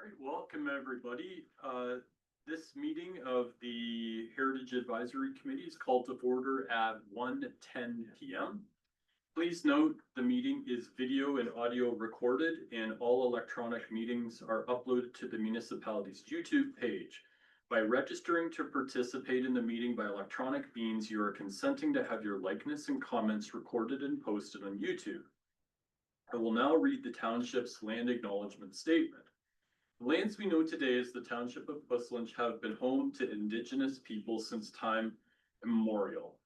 Right, welcome everybody. This meeting of the Heritage Advisory Committee is called to order at 1:10 p.m. Please note the meeting is video and audio recorded and all electronic meetings are uploaded to the municipality's YouTube page. By registering to participate in the meeting by electronic means, you are consenting to have your likeness and comments recorded and posted on YouTube. I will now read the township's land acknowledgement statement. The lands we know today as the Township of Puslinch have been home to Indigenous people since time immemorial.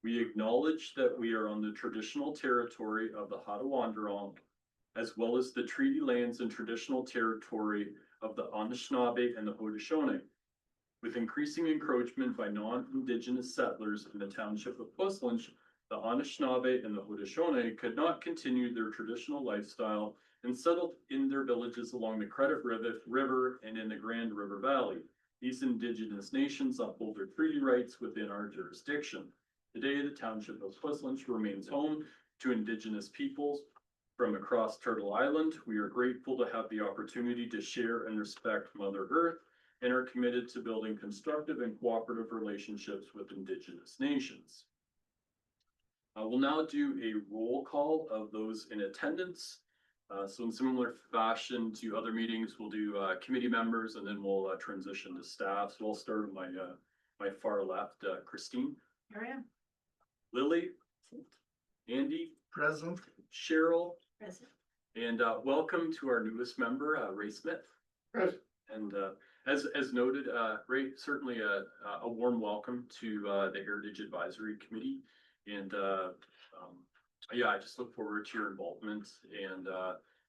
We acknowledge that we are on the traditional territory of the Hattawandrung, as well as the treaty lands and traditional territory of the Anishinaabe and the Haudenosaunee. With increasing encroachment by non-Indigenous settlers in the Township of Puslinch, the Anishinaabe and the Haudenosaunee could not continue their traditional lifestyle and settled in their villages along the Credit River and in the Grand River Valley. These Indigenous nations uphold their treaty rights within our jurisdiction. Today, the Township of Puslinch remains home to Indigenous peoples from across Turtle Island. We are grateful to have the opportunity to share and respect Mother Earth and are committed to building constructive and cooperative relationships with Indigenous nations. We'll now do a roll call of those in attendance. So in similar fashion to other meetings, we'll do committee members and then we'll transition to staff. So I'll start with my far left, Christine. Here I am. Lily. Andy. Present. Cheryl. Present. And welcome to our newest member, Ray Smith. Present. And as noted, Ray, certainly a warm welcome to the Heritage Advisory Committee. And yeah, I just look forward to your involvement and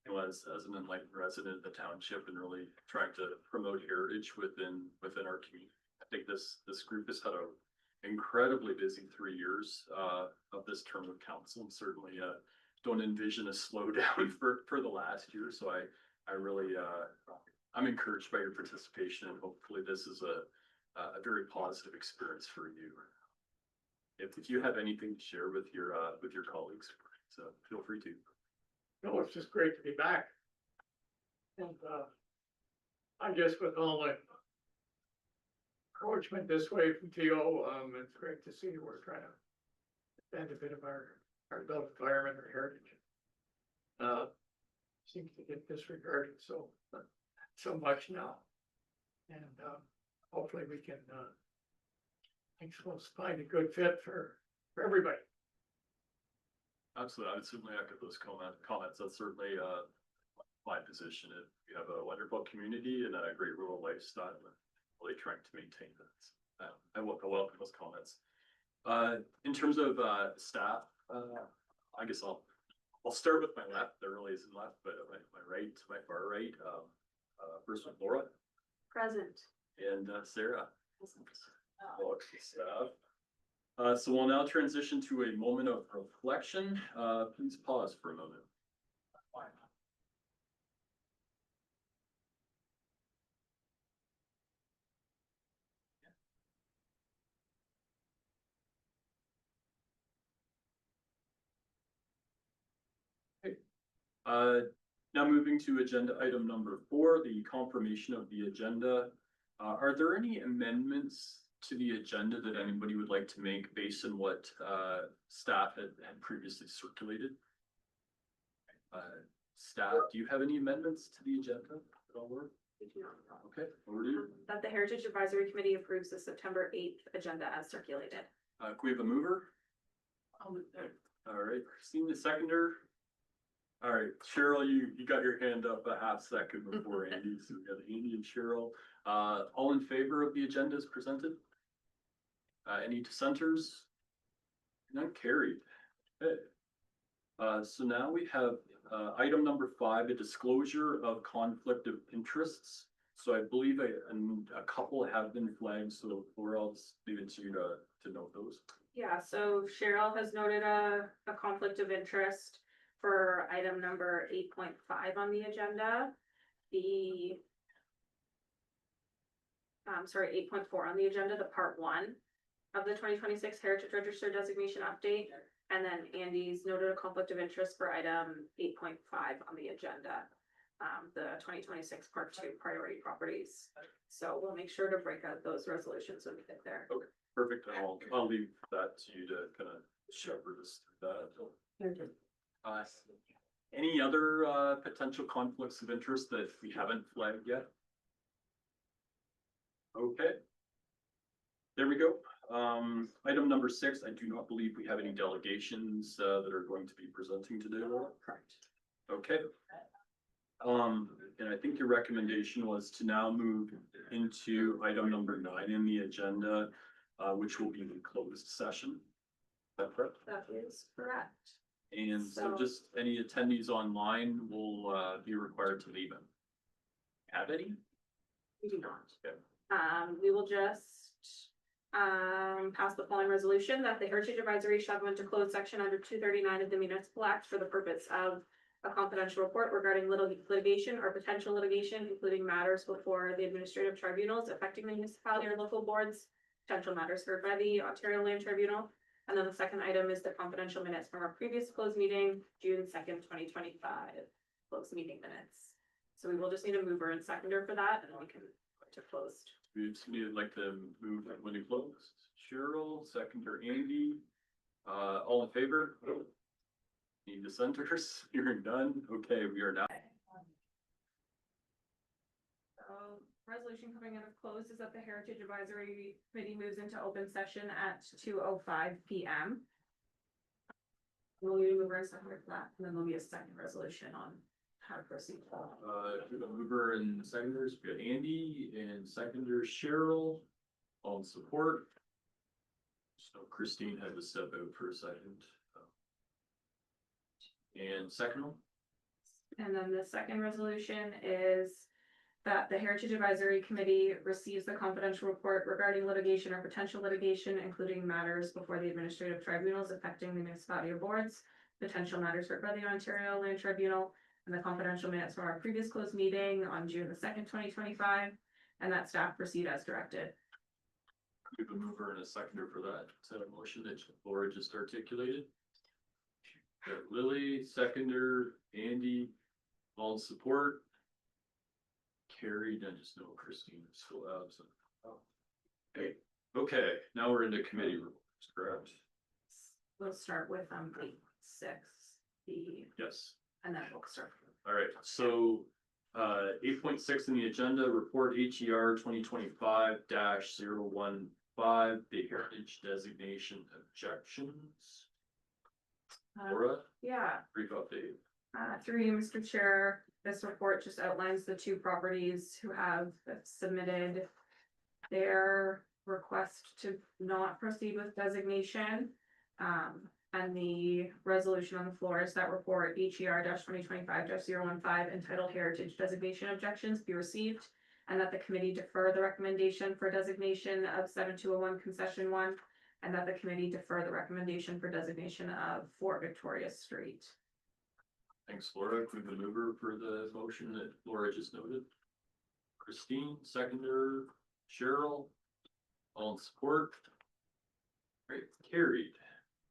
you know, as an enlightened resident of the township and really trying to promote heritage within our community. I think this group has had an incredibly busy 3 years of this term of council, and certainly don't envision a slowdown for the last year. So I really I'm encouraged by your participation, and hopefully this is a very positive experience for you. If you have anything to share with your colleagues, so feel free to. No, it's just great to be back. And I guess with all the encroachment this way from TO, it's great to see we're trying to defend a bit of our built environment or heritage. Seems to get disregarded so much now. And hopefully we can find a good fit for everybody. Absolutely, I would certainly echo those comments. That's certainly my position. We have a wonderful community and a great rural lifestyle, and really trying to maintain that. I welcome those comments. In terms of staff, I guess I'll start with my left. There really isn't left, but my far right. First with Laura. Present. And Sarah. Present. So we'll now transition to a moment of reflection. Please pause for a moment. Okay. Now moving to agenda item number 4, the confirmation of the agenda. Are there any amendments to the agenda that anybody would like to make based on what staff had previously circulated? Staff, do you have any amendments to the agenda at all? Okay, over to you. That the Heritage Advisory Committee approves the September 8th agenda as circulated. Can we have a mover? I'll move there. All right, Christine, the seconder. All right, Cheryl, you got your hand up a half second before Andy. So we got Andy and Cheryl. All in favor of the agenda as presented? Any dissenters? None carried. Okay. So now we have item number 5, a disclosure of conflict of interests. So I believe a couple have been flagged, so Laura, I'll just leave it to you to note those. Yeah, so Cheryl has noted a conflict of interest for item number 8.5 on the agenda. 8.4 on the agenda, the part 1 of the 2026 Heritage Register designation update. And then Andy's noted a conflict of interest for item 8.5 on the agenda. the 2026 Part 2 priority properties. So we'll make sure to break out those resolutions when we get there. Perfect, and I'll leave that to you to kind of shepherd us through that. Any other potential conflicts of interest that we haven't flagged yet? Okay. There we go. Item number 6, I do not believe we have any delegations that are going to be presenting today. Correct. Okay. And I think your recommendation was to now move into item number 9 in the agenda, which will be the closed session. Is that correct? That is correct. And so So- just any attendees online will be required to leave them. Have any? We do not. Okay. We will just pass the following resolution that the Heritage Advisory shall go into closed section under 239 of the Municipal Act for the purpose of a confidential report regarding litigation or potential litigation, including matters before the administrative tribunals affecting the municipality or local boards, potential matters heard by the Ontario Land Tribunal. And then the second item is the confidential minutes from our previous closed meeting, June 2nd, 2025, closed meeting minutes. So we will just need a mover and seconder for that, and then we can go to closed. We just need like to move when you close. Cheryl, seconder Andy. All in favor? Need dissenters? Hearing none. Okay, we are now. So resolution coming out of closed is that the Heritage Advisory Committee moves into open session at 2:05 p.m. We'll need a mover and seconder for that, and then there'll be a second resolution on how to proceed. We have a mover and seconders. We got Andy and seconder Cheryl. All in support. So Christine had to step out for a second. And second one? And then the second resolution is that the Heritage Advisory Committee receives the confidential report regarding litigation or potential litigation, including matters before the administrative tribunals affecting the municipality or boards, potential matters heard by the Ontario Land Tribunal, and the confidential minutes from our previous closed meeting on June 2nd, 2025, and that staff proceed as directed. We have a mover and a seconder for that. Is that a motion that Laura just articulated? Got Lily, seconder, Andy, all in support. Carried, I just know Christine is still absent. Okay, okay, now we're into committee reports, correct? We'll start with 8.6, Yes. and then we'll start. All right, so 8.6 in the agenda, report HER 2025-015, the heritage designation objections. Laura, Yeah, brief update. through you, Mr. Chair, this report just outlines the two properties who have submitted their request to not proceed with designation. And the resolution on the floor is that report HER 2025-015 entitled Heritage Designation Objections be received, and that the committee defer the recommendation for designation of 7201 Concession 1, and that the committee defer the recommendation for designation of Fort Victoria Street. Thanks, Laura. Can we have a mover for the motion that Laura just noted? Christine, seconder, Cheryl, all in support. Great, carried.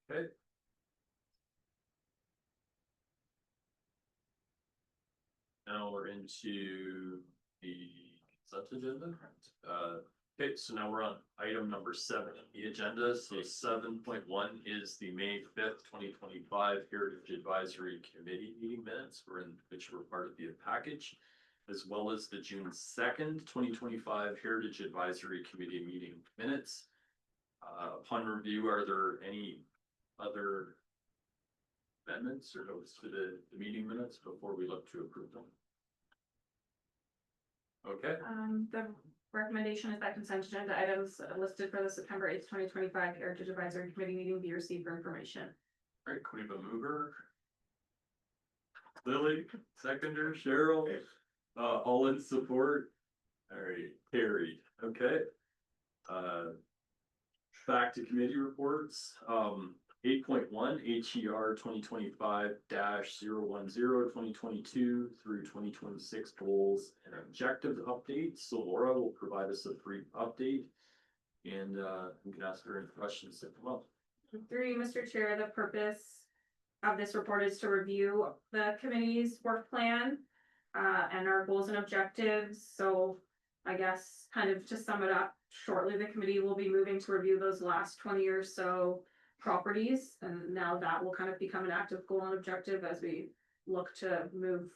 Okay. Now we're into the consent agenda. Okay, so now we're on item number 7 on the agenda. So 7.1 is the May 5th, 2025 Heritage Advisory Committee meeting minutes, which were part of the package, as well as the June 2nd, 2025 Heritage Advisory Committee meeting minutes. Upon review, are there any other amendments or notes to the meeting minutes before we look to approve them? Okay. The recommendation is that consent agenda items listed for the September 8th, 2025 Heritage Advisory Committee meeting be received for information. All right, can we have a mover? Lily, seconder, Cheryl, all in support. All right, carried. Okay. Back to committee reports. 8.1 HER 2025-010 2022 through 2026 goals and objectives updates. So Laura will provide us a brief update, and we can ask her any questions that come up. Through you, Mr. Chair, the purpose of this report is to review the committee's work plan And our goals and objectives, so I guess kind of to sum it up shortly, the committee will be moving to review those last 20 or so properties, and now that will kind of become an active goal and objective as we look to move.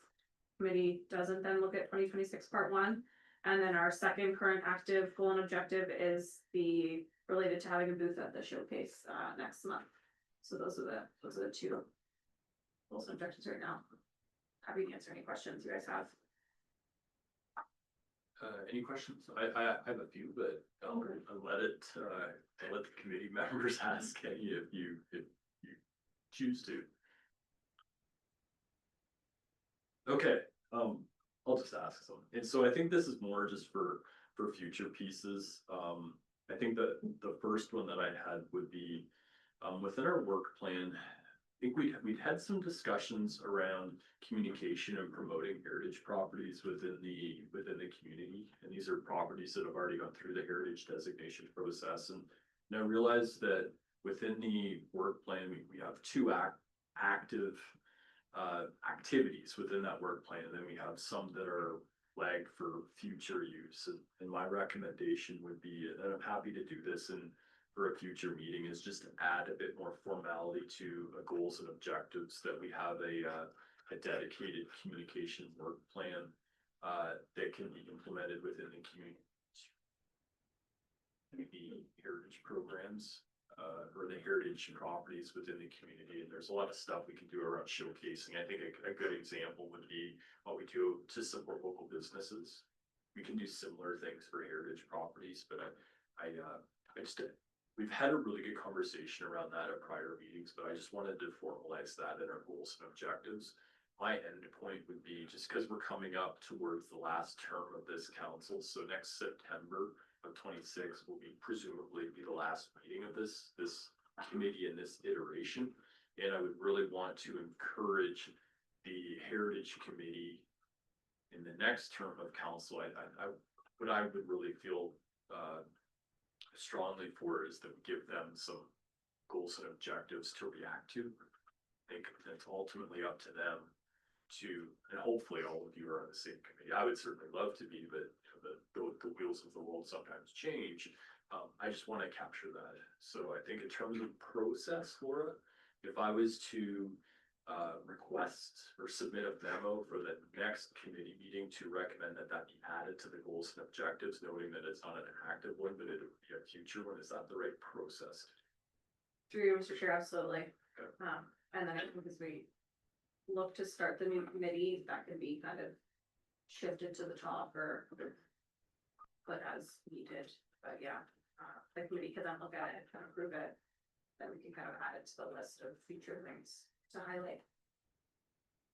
Committee doesn't then look at 2026 part one, and then our second current active goal and objective is the related to having a booth at the showcase next month. So those are the two goals and objectives right now. Happy to answer any questions you guys have. Any questions? I have a few, but I'll let the committee members ask any if you choose to. Okay, I'll just ask some. And so I think this is more just for future pieces. I think that the first one that I had would be, within our work plan, I think we'd had some discussions around communication and promoting heritage properties within the community. And these are properties that have already gone through the heritage designation process. And I realized that within the work plan, we have two active activities within that work plan. And then we have some that are flagged for future use. And my recommendation would be, and I'm happy to do this for a future meeting, is just to add a bit more formality to goals and objectives, that we have a dedicated communication work plan that can be implemented within the community heritage programs or the heritage properties within the community. And there's a lot of stuff we can do around showcasing. I think a good example would be what we do to support local businesses. We can do similar things for heritage properties, but we've had a really good conversation around that at prior meetings, but I just wanted to formalize that in our goals and objectives. My end point would be, just because we're coming up towards the last term of this council, so next September of 26 will be presumably the last meeting of this committee in this iteration. And I would really want to encourage the Heritage Committee in the next term of council. What I would really feel strongly for is that we give them some goals and objectives to react to. I think it's ultimately up to them to, and hopefully all of you are on the same committee. I would certainly love to be, but the wheels of the world sometimes change. I just want to capture that. So I think in terms of process, Laura, if I was to request or submit a memo for the next committee meeting to recommend that be added to the goals and objectives, noting that it's not an active one, but it would be a future one, is that the right process? Through you, Mr. Chair, absolutely. Okay. And then I think as we look to start the new committee, that could be kind of shifted to the top or put as needed. But yeah, the committee can then look at it and approve it. Then we can kind of add it to the list of future things to highlight.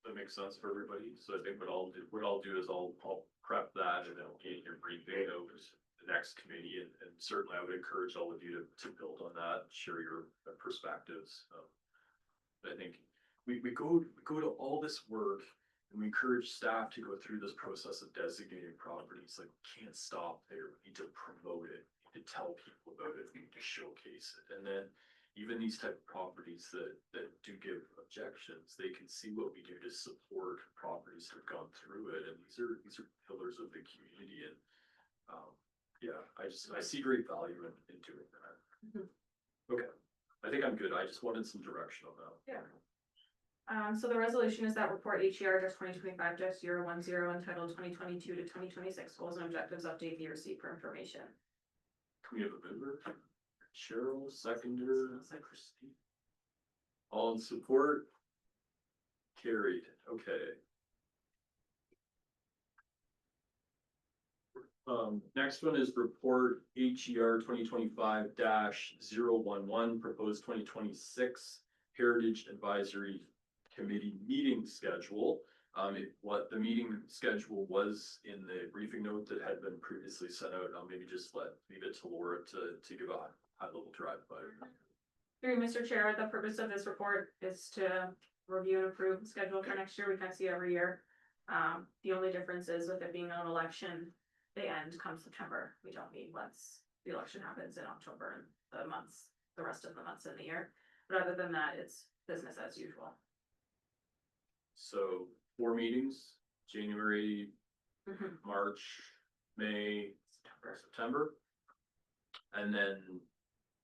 That makes sense for everybody. So I think what I'll do is I'll prep that, and then I'll get your briefing over to the next committee. And certainly I would encourage all of you to build on that, share your perspectives. I think we go to all this work, and we encourage staff to go through this process of designating properties. Like, we can't stop there. We need to promote it. We need to tell people about it. We need to showcase it. And then even these type of properties that do give objections, they can see what we do to support properties that have gone through it. And these are pillars of the community. And yeah, I see great value in doing that. Mm-hmm. Okay, I think I'm good. I just wanted some direction on that. Yeah. So the resolution is that report HER 2025-010 entitled 2022 to 2026 goals and objectives update be received for information. Can we have a member? Cheryl, seconder. Christine. All in support? Carried. Okay. Next one is report HER 2025-011 proposed 2026 Heritage Advisory Committee meeting schedule. What the meeting schedule was in the briefing note that had been previously sent out. I'll maybe just leave it to Laura to give a high level drive by. Through Mr. Chair, the purpose of this report is to review and approve the schedule for next year. We kind of see every year. The only difference is with it being an election, the end comes September. We don't meet once the election happens in October and the rest of the months in the year. But other than that, it's business as usual. So 4 meetings, January, Mhm. March, May, September. And then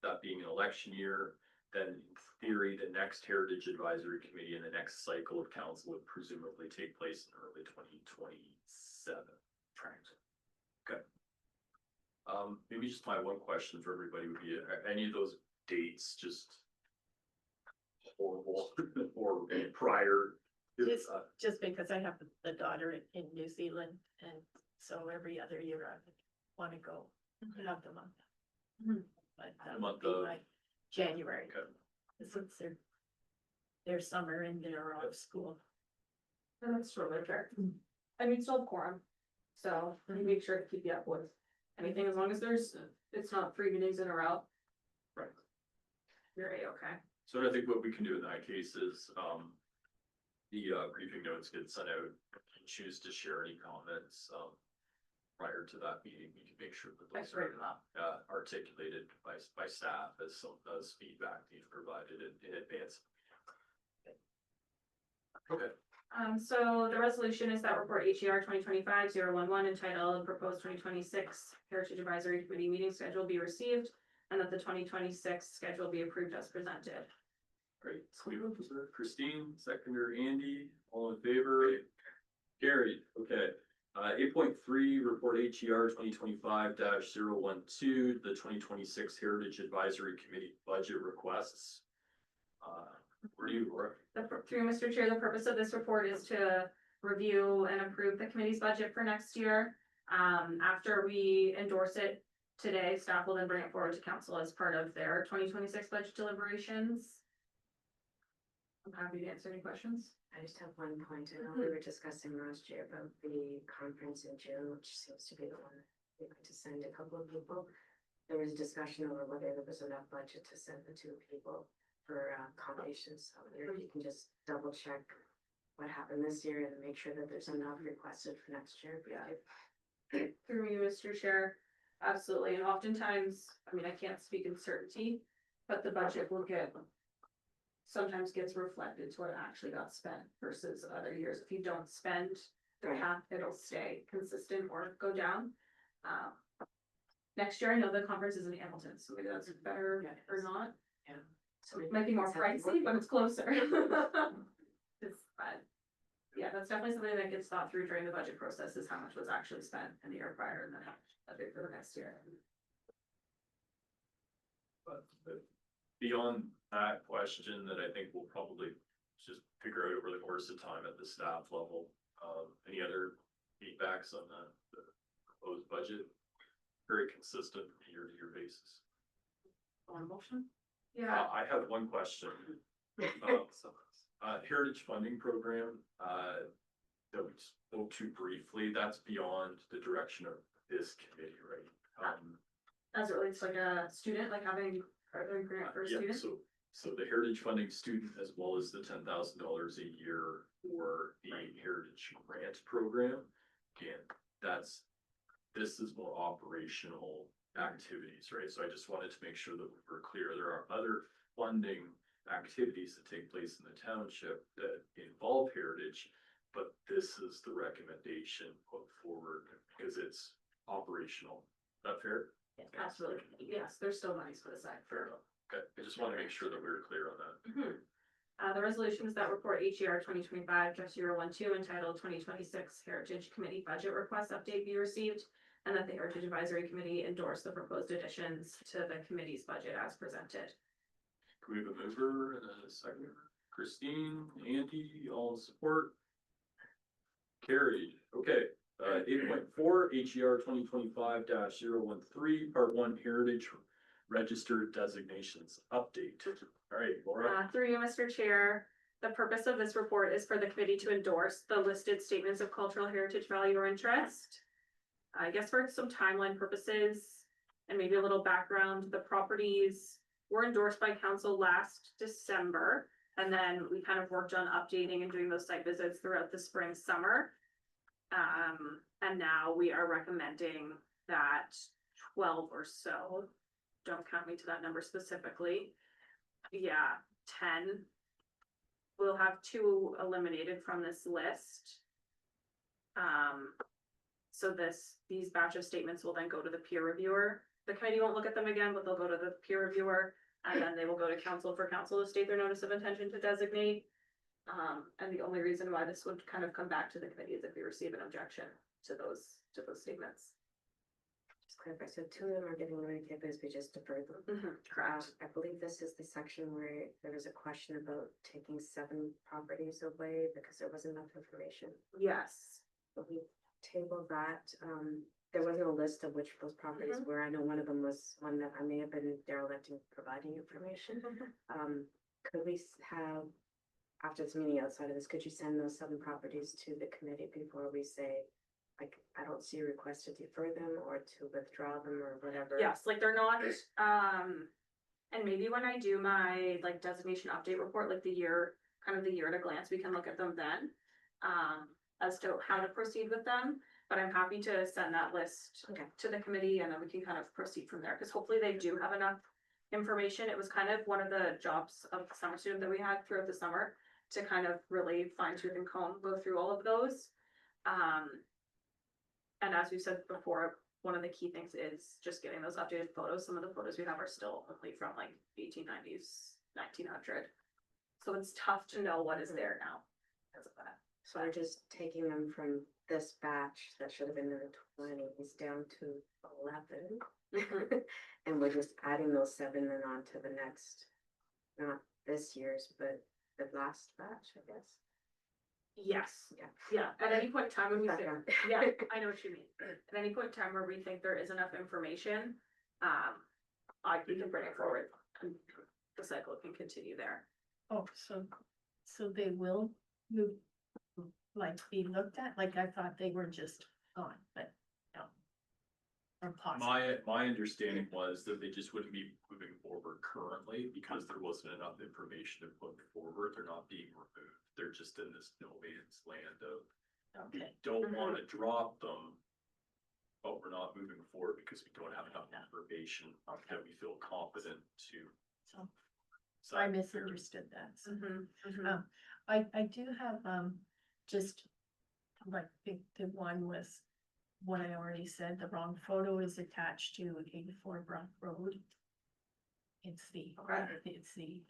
that being an election year, then in theory, the next Heritage Advisory Committee and the next cycle of council would presumably take place in early 2027. Okay. Maybe just my one question for everybody would be, are any of those dates just horrible or prior? Just because I have the daughter in New Zealand, and so every other year I would wanna go and have the month. Mhm. But that Month would be of- like January, Okay. since they're summer and they're off school. And that's totally fair. And we still have quorum, so we make sure to keep you up with anything, as long as it's not 3 meetings in a row. Right. You're A-okay. So I think what we can do in that case is, the briefing notes get sent out. If you choose to share any comments, prior to that meeting, we can make sure that those Excellent. are, articulated by staff as some, as feedback that you've provided in advance. Okay, So the resolution is that report HER 2025-011 entitled Proposed 2026 Heritage Advisory Committee Meeting Schedule be received, and that the 2026 schedule be approved as presented. great. Christine, seconder Andy, all in favor? Carried, okay. 8.3, report HER 2025-012, the 2026 Heritage Advisory Committee budget requests. Where do you work? Through Mr. Chair, the purpose of this report is to review and approve the committee's budget for next year. After we endorse it today, staff will then bring it forward to council as part of their 2026 budget deliberations. I'm happy to answer any questions. I just have one point. I know we were discussing last year about the conference in June, which seems to be the one we'd like to send a couple of people. There was discussion over whether there was enough budget to send the 2 people for accommodations. So if you can just double check what happened this year and make sure that there's enough requested for next year. Yeah. Through you, Mr. Chair, absolutely, and oftentimes, I mean, I can't speak in certainty, but the budget will sometimes gets reflected to what actually got spent versus other years. If you don't spend the Right. half, it'll stay consistent or go down. Next year, I know the conference is in Hamilton, so maybe that's better Yeah, it or is. not. Yeah. So It might be more pricey, but it's closer. But yeah, that's definitely something that gets thought through during the budget process, is how much was actually spent in the year prior and then how much of it for the next year. But beyond that question that I think we'll probably just figure out over the course of time at the staff level, any other feedbacks on the proposed budget? Very consistent year-to-year basis. On motion? Yeah, I have one question. Heritage funding program, that we spoke to briefly, that's beyond the direction of this committee, right? as it relates to like a student, like having a grant for a Yeah, student. so the heritage funding student, as well as the $10,000 a year for the heritage grant program. Again, this is more operational activities, right? So I just wanted to make sure that we were clear. There are other funding activities that take place in the township that involve heritage, but this is the recommendation put forward because it's operational. Is that fair? Absolutely, yes, there's still monies for the side. Fair enough. Okay, I just want to make sure that we were clear on that. The resolutions that report HER 2025-012 entitled 2026 Heritage Committee Budget Request Update be received, and that the Heritage Advisory Committee endorse the proposed additions to the committee's budget as presented. Can we have a mover and a seconder? Christine, Andy, all in support? Carried, okay. 8.4, HER 2025-013, Part 1 Heritage Registered Designations Update. All right, Laura. Through you, Mr. Chair, the purpose of this report is for the committee to endorse the listed statements of cultural heritage value or interest. I guess for some timeline purposes and maybe a little background, the properties were endorsed by council last December. And then we kind of worked on updating and doing those site visits throughout the spring, summer. And now we are recommending that 12 or so, don't count me to that number specifically. Yeah, 10. We'll have 2 eliminated from this list. So these batch of statements will then go to the peer reviewer. The committee won't look at them again, but they'll go to the peer reviewer. And then they will go to council for council to state their notice of intention to designate. And the only reason why this would kind of come back to the committee is if we receive an objection to those statements. Just clarify, so two of them are getting limited because we just deferred them. Correct. I believe this is the section where there was a question about taking 7 properties away because there wasn't enough information. Yes. But we tabled that, there wasn't a list of which those properties were. I know one of them was one that I may have been derelict in providing information. Could we have, after this meeting outside of this, could you send those 7 properties to the committee before we say, like, I don't see a request to defer them or to withdraw them or whatever? Yes, like they're not, and maybe when I do my like designation update report, like the year at a glance, we can look at them then. As to how to proceed with them, but I'm happy to send that list Okay. to the committee and then we can kind of proceed from there, because hopefully they do have enough information. It was kind of one of the jobs of the summer student that we had throughout the summer to kind of really fine tooth and comb, go through all of those. And as we said before, one of the key things is just getting those updated photos. Some of the photos we have are still only from like 1890s, 1900. So it's tough to know what is there now because of that. So we're just taking them from this batch that should have been in the 20s down to 11. And we're just adding those 7 then on to the next, not this year's, but the last batch, I guess. Yes, Yeah. yeah, at any point in time when we think, Background. yeah, I know what you mean. At any point in time where we think there is enough information, we can bring it forward. And the cycle can continue there. Oh, so they will move, like be looked at, like I thought they were just gone, but no. Or possible. My understanding was that they just wouldn't be moving forward currently because there wasn't enough information to put forward. They're not being removed. They're just in this no man's land of, we Okay, don't wanna drop them, but we're not moving forward because we don't have enough information that we feel confident to. so I misunderstood that. So Mhm. I do have, just like the one was what I already said, the wrong photo is attached to 84 Brock Road. It's the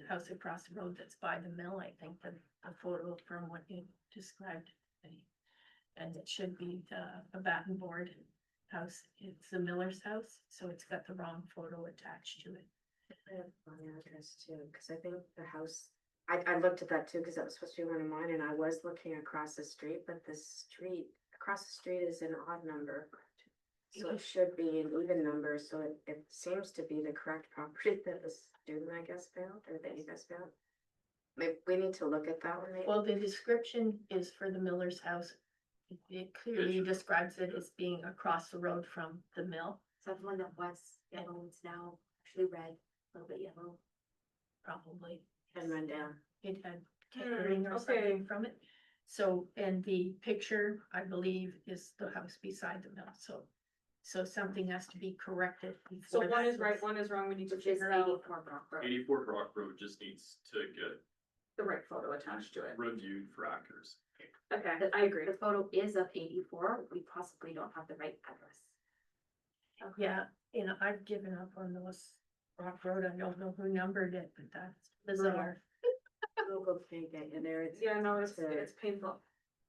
house across the road that's by the mill, I think, the photo from what you described. And it should be a batten board house, it's the Miller's house, so it's got the wrong photo attached to it. I have my address too, because I think the house, I looked at that too, because that was supposed to be one of mine, and I was looking across the street, but the street, across the street is an odd number. So it should be an even number, so it seems to be the correct property that the student, I guess, found, or that you guys found. Maybe we need to look at that one, maybe. Well, the description is for the Miller's house. It clearly describes it as being across the road from the mill, So the one that was yellow, it's now actually red, a little bit yellow. probably. And run down. It had catering or okay. something from it. So, and the picture, I believe, is the house beside the mill, so something has to be corrected So before. one that is right, was- one is wrong, we need to Which is figure out 84 Brock Road. 84 Rock Road just needs to get the right photo attached to it. reviewed for accuracy. Okay, The- I agree. The photo is of 84, we possibly don't have the right address. Okay. Yeah, I've given up on those Rock Road, I don't know who numbered it, but that's bizarre. Local can't get you there. Yeah, no, it's painful.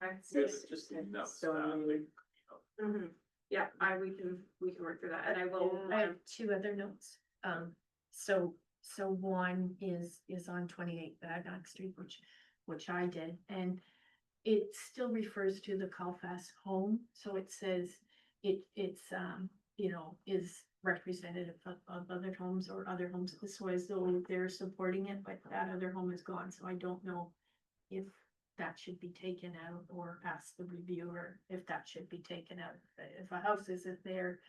Okay. Just enough So staffing. Mhm. Yeah, we can work through that, and I will, I have 2 other notes. So one is on 28 Bagnock Street, which I did, and it still refers to the Colfax home, so it says it's is representative of other homes or other homes this way, so they're supporting it, but that other home is gone, so I don't know if that should be taken out or ask the reviewer if that should be taken out. If a house isn't there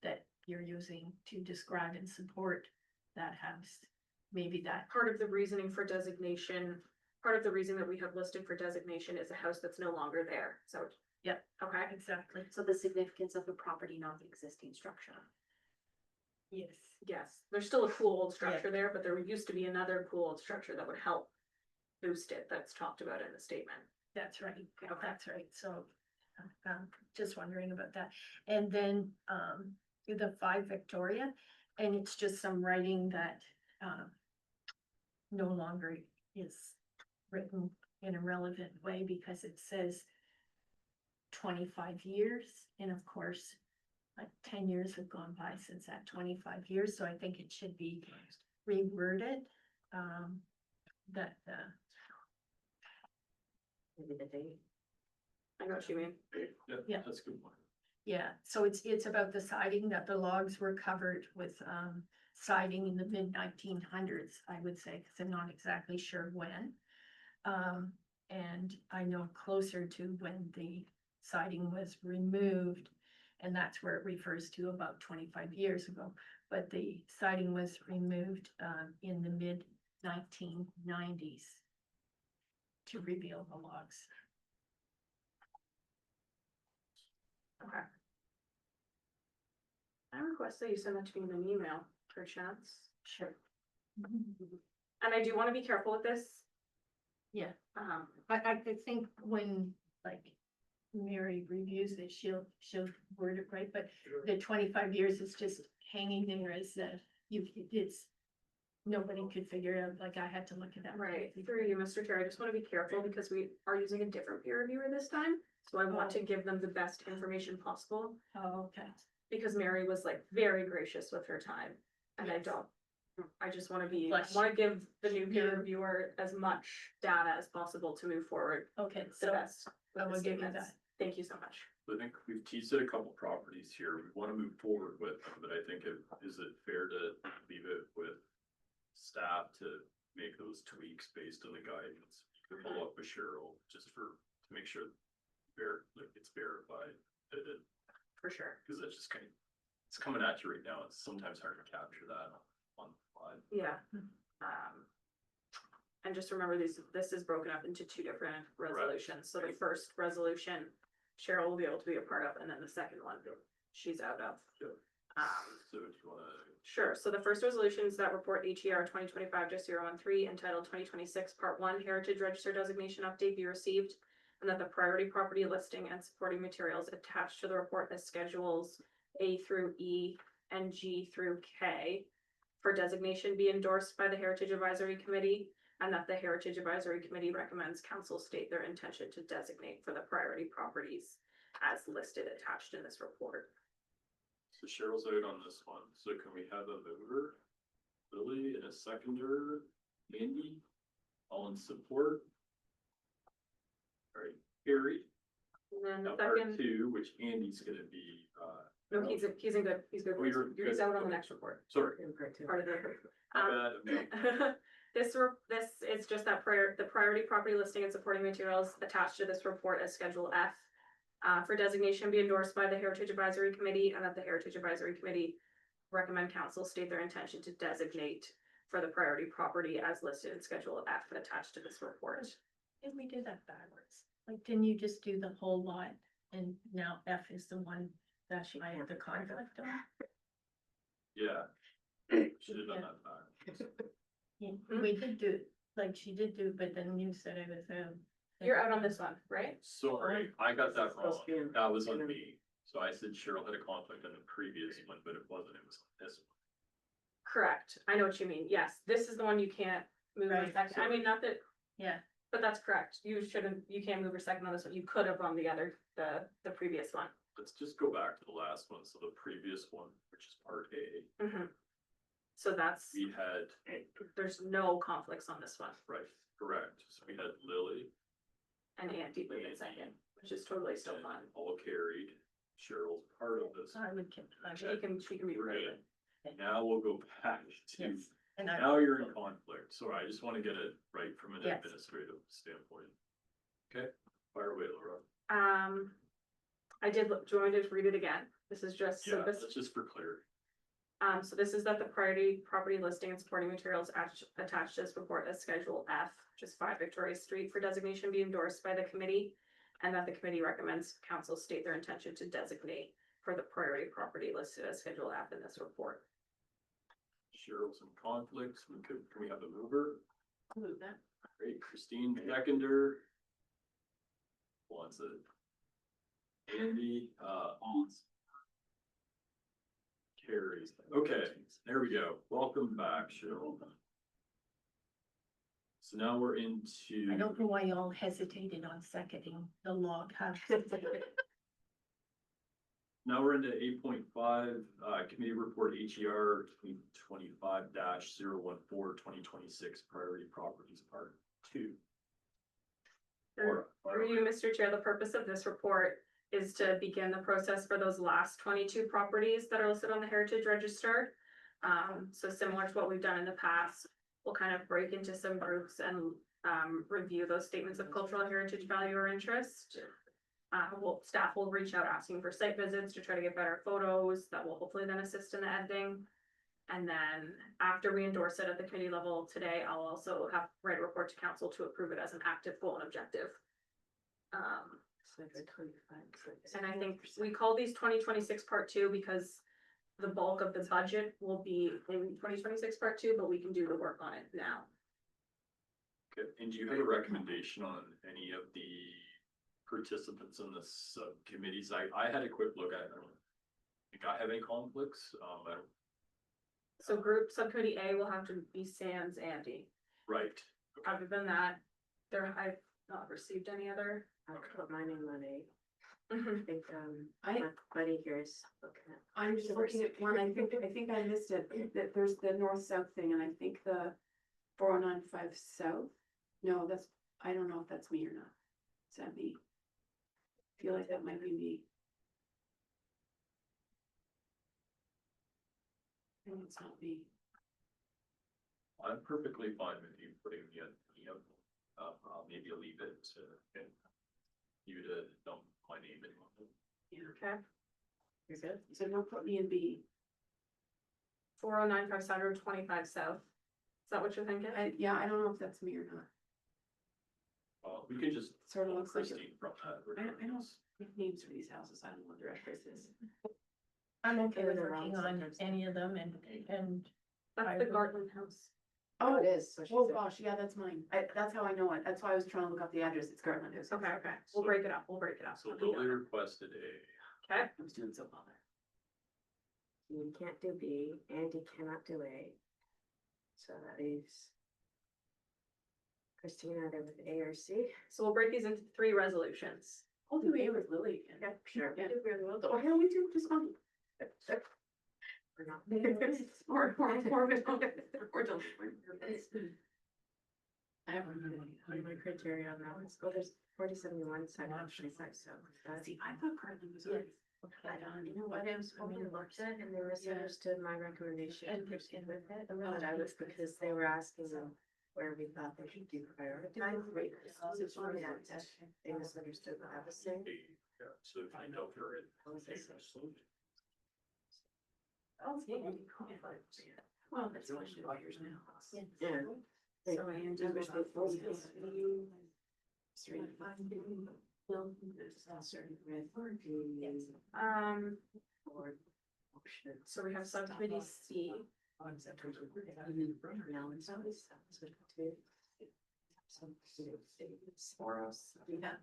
that you're using to describe and support that house, maybe that, part of the reasoning for designation, part of the reason that we have listed for designation is a house that's no longer there, so. Yep. Okay, exactly, So the significance of the property, not the existing structure. yes. yes, there's still a cool old structure there, but there used to be another cool old structure that would help boost it, that's talked about in the statement. That's right, Okay. that's right, so Just wondering about that. And then, the 5 Victoria, and it's just some writing that, no longer is written in a relevant way because it says 25 years, and of course, like 10 years have gone by since that 25 years, so I think it should be reworded. That, Maybe the date. I know what you mean. Yeah. That's a good one. yeah, so it's about the siding, that the logs were covered with, siding in the mid-1900s, I would say, because I'm not exactly sure when. And I know closer to when the siding was removed, and that's where it refers to about 25 years ago. But the siding was removed, in the mid-1990s to reveal the logs. Okay. I request that you send that to me in an email, per chance. Sure. And I do wanna be careful with this. Yeah. Um, I think when, like, Mary reviews it, she'll word it right, but the 25 years is just hanging there as, it's, nobody could figure it out, like, I had to look it up. right, through you, Mr. Chair, I just wanna be careful because we are using a different peer reviewer this time. So I want to give them the best information possible, Oh, okay. because Mary was like very gracious with her time. And I don't, I just wanna Bless wanna give the new peer you. reviewer as much data as possible to move forward Okay, the so best. with I the will give you statements. that. Thank you so much. I think we've teased at a couple properties here. We want to move forward with them, but I think is it fair to leave it with staff to make those tweaks based on the guidance? You can follow up with Cheryl just to make sure it's verified that it, For sure. because it's just it's coming at you right now. It's sometimes hard to capture that on the fly. Yeah. And just remember this is broken up into 2 different resolutions. So the right. first resolution Cheryl will be able to be a part of, and then the second one she's out of. Sure. Um, So if you wanna, Sure, so the first resolution is that report HER 2025-013 entitled 2026 Part 1 Heritage Register Designation Update be received, and that the priority property listing and supporting materials attached to the report as schedules A through E and G through K for designation be endorsed by the Heritage Advisory Committee, and that the Heritage Advisory Committee recommends council state their intention to designate for the priority properties as listed attached in this report. so Cheryl's out on this one. So can we have a mover? Lily and a seconder, Andy, all in support? All right, carried. And then Now the part second, 2, which Andy's gonna be, no, he's in good, he's good. Oh, you're He's good. out on the Okay. next report, sorry. part of the. my bad. This is just that the priority property listing and supporting materials attached to this report as Schedule F. For designation be endorsed by the Heritage Advisory Committee, and that the Heritage Advisory Committee recommend council state their intention to designate for the priority property as listed in Schedule F attached to this report. Did we do that backwards? Like, didn't you just do the whole lot, and now F is the one that I have the conflict on? Yeah. Should have done that back. Yeah, we did do, like, she did do, but then you said it was, You're out on this one, right? Sorry, I got that wrong. Supposed to be in- That was on me. So I said Cheryl had a conflict on the previous one, but it wasn't. It was on this one. Correct. I know what you mean. Yes, this is the one you can't move or Right. second. I mean, not that, yeah, but that's correct. You can't move or second on this one. You could have on the previous one. Let's just go back to the last one. So the previous one, which is part A, Mhm. So that's, we had, there's no conflicts on this one. right, correct. So we had Lily. And Andy moved in Andy. second, which is totally still and fine. all carried. Cheryl's part of this. I would, She can be Great. right. Now we'll go back to, yes, and I. now you're in conflict. So I just want to get it right from an Yes. administrative standpoint. Okay, fire away, Laura. I did, do you want me to read it again? This is just, so Yeah, this, that's just for clarity. so this is that the priority property listing and supporting materials attached to this report as Schedule F, just 5 Victoria Street for designation be endorsed by the committee. And that the committee recommends council state their intention to designate for the priority property listed as Schedule F in this report. Cheryl's in conflicts. Can we have a mover? Move that. Great, Christine, seconder. Wants it. Andy, on. Carries. Okay, there we go. Welcome back, Cheryl. So now we're into. I don't know why y'all hesitated on seconding the log house. Now we're into 8.5, committee report HER 2025-014-2026 priority properties part 2. Through you, Mr. Chair, the purpose of this report is to begin the process for those last 22 properties that are listed on the Heritage Register. So similar to what we've done in the past, we'll kind of break into some groups and review those statements of cultural heritage value or interest. Staff will reach out asking for site visits to try to get better photos that will hopefully then assist in the editing. And then after we endorse it at the committee level today, I'll also write a report to council to approve it as an active goal and objective. And I think we call these 2026 part 2 because the bulk of the budget will be in 2026 part 2, but we can do the work on it now. Okay, and do you have a recommendation on any of the participants in the subcommittees? I had a quick look at it. I don't think I have any conflicts. I don't. So group subcommittee A will have to be Sans Andy. Right. Other than that, I've not received any other. I'll put mine in one A. I Mhm. think, I- my buddy here is looking at. I'm just looking at one, I think I missed it, that there's the north-south thing, and I think the 4095 south. No, I don't know if that's me or not. Is that me? I feel like that might be me. I think it's not me. I'm perfectly fine with you putting the, I'll maybe leave it to you to dump my name in. Okay, You're good? So don't put me in B. 4095 South or 25 South. Is that what you're thinking? Yeah, I don't know if that's me or not. We can just. Sort of looks like it. Christine from that. I don't have names for these houses, I don't know what the address is. I'm okay with They're working wrong on sometimes. any of them and That's the Gartland house. Oh, it is. So she Oh said- gosh, yeah, that's mine. That's how I know it. That's why I was trying to look up the address. It's Gartland House. Okay, we'll break it up, we'll break it up. So Lily requested a. Okay, I was doing so well there. You can't do B, Andy cannot do A. So that leaves Christina either with A or C. so we'll break these into 3 resolutions. I'll do A with Lily again. Yeah, sure. Yeah. Oh, yeah, we do just fine. Or not. Or I have What are my criteria on that one? Oh, there's 4071, so I'm not sure if I so. See, I thought Gartland was on. You know what, I was hoping to look at and they misunderstood my recommendation and proceed with it. But I was because they were asking them where we thought they should do prioritize. They misunderstood what I was saying. Yeah, so if you know her in. What was I saying? Well, that's why she's years now. Yeah. So I ended with the 40. Or option. So we have subcommittee C. Now it's always two. Soros. Yeah.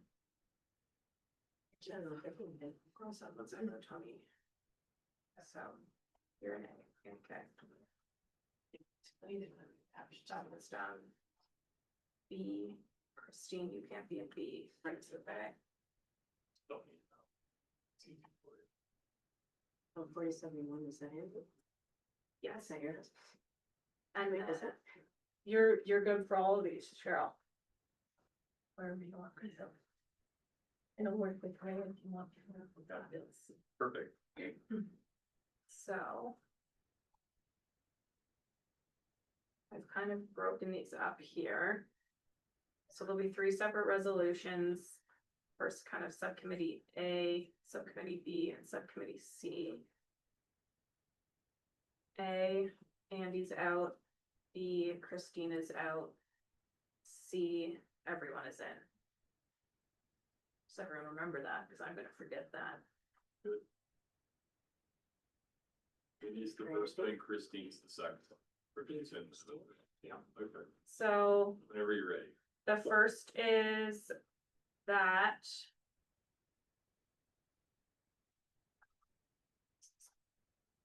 Cross out, let's end the 20. So, you're an A, okay. That was done. B, Christine, you can't be a B, right to the back. Oh, 4071, is that it? Yes, I hear. and Wait, is it? you're good for all of these, Cheryl. wherever you want. So it'll work with Ray if you want to. Perfect. So. I've kind of broken these up here. So there'll be 3 separate resolutions. First kind of subcommittee A, subcommittee B, and subcommittee C. A, Andy's out. B, Christina's out. C, everyone is in. Just everyone remember that, because I'm gonna forget that. Andy's the first one, Christine's the second. Christine's in, so, yeah, okay, So whenever you're ready. the first is that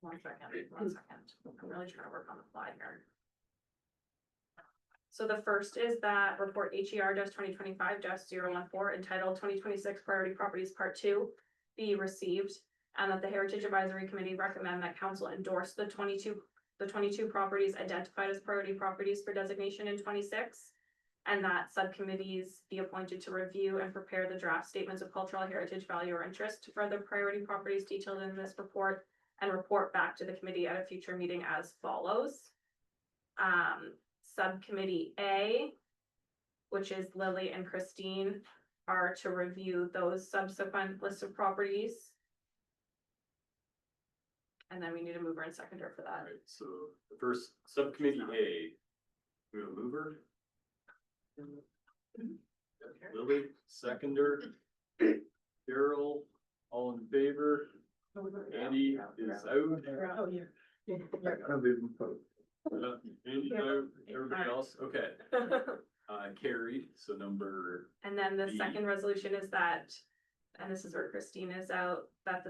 One second. I'm really trying to work on the fly here. So the first is that report HER-2025-014 entitled 2026 Priority Properties Part 2 be received, and that the Heritage Advisory Committee recommend that council endorse the 22 properties identified as priority properties for designation in 26, and that subcommittees be appointed to review and prepare the draft statements of cultural heritage value or interest for the priority properties detailed in this report, and report back to the committee at a future meeting as follows. Subcommittee A, which is Lily and Christine, are to review those subsequent list of properties. And then we need a mover and seconder for that. Alright, so the first subcommittee A, we have a mover. Lily, seconder. Carol, all in favor. Andy is out. Oh, yeah. Andy out, everybody else, okay, carried, so number, And then the B. second resolution is that, and this is where Christine is out, that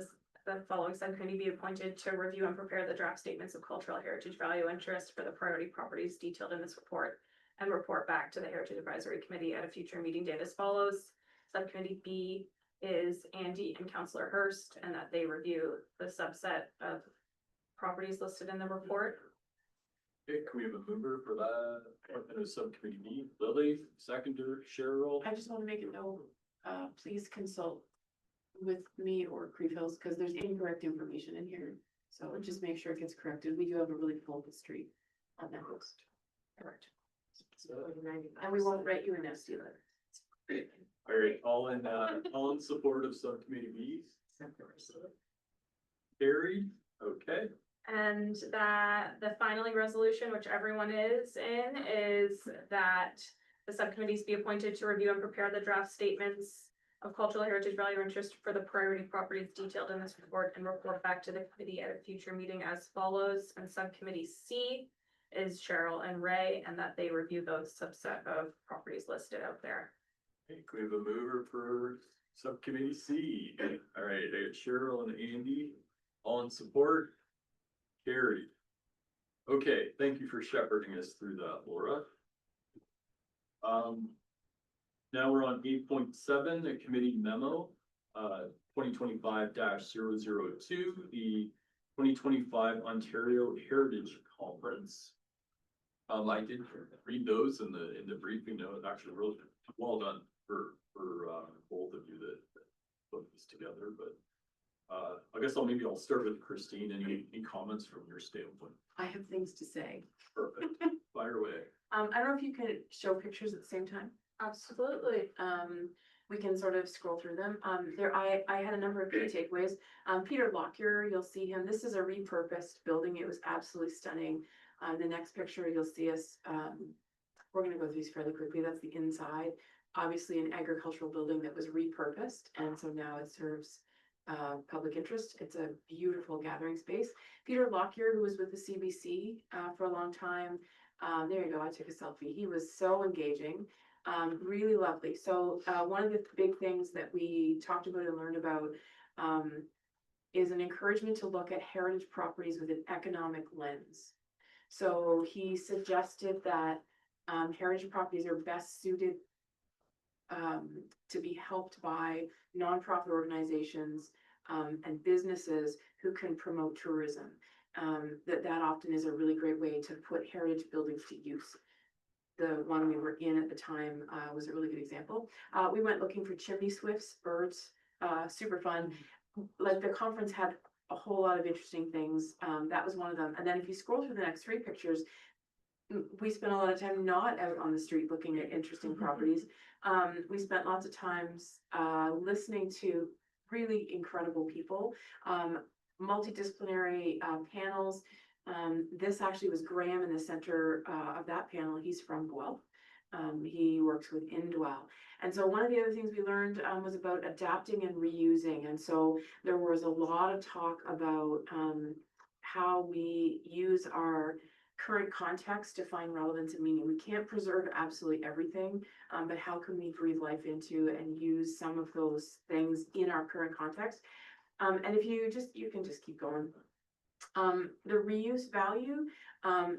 the following subcommittee be appointed to review and prepare the draft statements of cultural heritage value interest for the priority properties detailed in this report, and report back to the Heritage Advisory Committee at a future meeting date as follows. Subcommittee B is Andy and Councillor Hurst, and that they review the subset of properties listed in the report. okay, can we have a mover for that? Appointment of subcommittee B, Lily, seconder, Cheryl. I just wanna make a note, please consult with me or Creve Hills, cause there's incorrect information in here. So just make sure it gets corrected. We do have a really full history on that list. Correct. And we won't write you a nasty letter. Alright, all in support of subcommittee B? Carried, okay, And that the finally resolution, which everyone is in, is that the subcommittees be appointed to review and prepare the draft statements of cultural heritage value interest for the priority properties detailed in this report, and report back to the committee at a future meeting as follows. And subcommittee C is Cheryl and Ray, and that they review those subset of properties listed out there. okay, can we have a mover for subcommittee C? Alright, I got Cheryl and Andy, all in support? Carried. Okay, thank you for shepherding us through that, Laura. Now we're on 8.7, the committee memo, 2025-002, the 2025 Ontario Heritage Conference. I did read those in the briefing note, actually really well done for both of you that put this together, but I guess I'll start with Christine. Any comments from your standpoint? I have things to say. Perfect, fire away. I don't know if you could show pictures at the same time. Absolutely. We can sort of scroll through them. I had a number of key takeaways. Peter Lockyer, you'll see him. This is a repurposed building. It was absolutely stunning. The next picture, you'll see us, we're gonna go through these fairly quickly. That's the inside. Obviously an agricultural building that was repurposed, and so now it serves public interest. It's a beautiful gathering space. Peter Lockyer, who was with the CBC for a long time. There you go, I took a selfie. He was so engaging, really lovely. So one of the big things that we talked about and learned about is an encouragement to look at heritage properties with an economic lens. So he suggested that heritage properties are best suited to be helped by nonprofit organizations and businesses who can promote tourism. That often is a really great way to put heritage buildings to use. The one we were in at the time was a really good example. We went looking for chimney swifts, birds, super fun. Like the conference had a whole lot of interesting things. That was one of them. And then if you scroll through the next three pictures, we spent a lot of time not out on the street looking at interesting properties. We spent lots of times listening to really incredible people, multidisciplinary panels. This actually was Graham in the center of that panel. He's from Guelph. He works with Indwell. And so one of the other things we learned was about adapting and reusing. And so there was a lot of talk about how we use our current context to find relevance and meaning. We can't preserve absolutely everything, but how can we breathe life into and use some of those things in our current context? And if you can just keep going. The reuse value,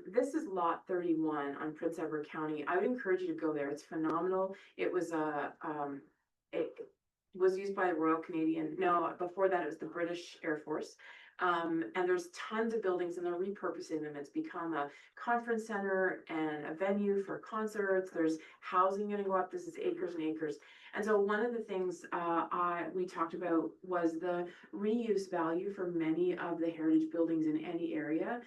this is lot 31 on Prince Edward County. I would encourage you to go there. It's phenomenal. It was it was used by the Royal Canadian, no, before that it was the British Air Force. And there's tons of buildings and they're repurposing them. It's become a conference center and a venue for concerts. There's housing gonna go up. This is acres and acres. And so one of the things we talked about was the reuse value for many of the heritage buildings in any area.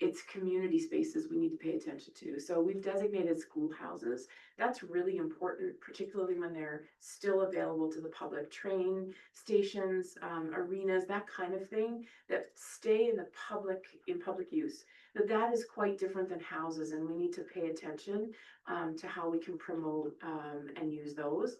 It's community spaces we need to pay attention to. So we've designated schoolhouses. That's really important, particularly when they're still available to the public. Train stations, arenas, that kind of thing that stay in the public use. That is quite different than houses, and we need to pay attention to how we can promote and use those.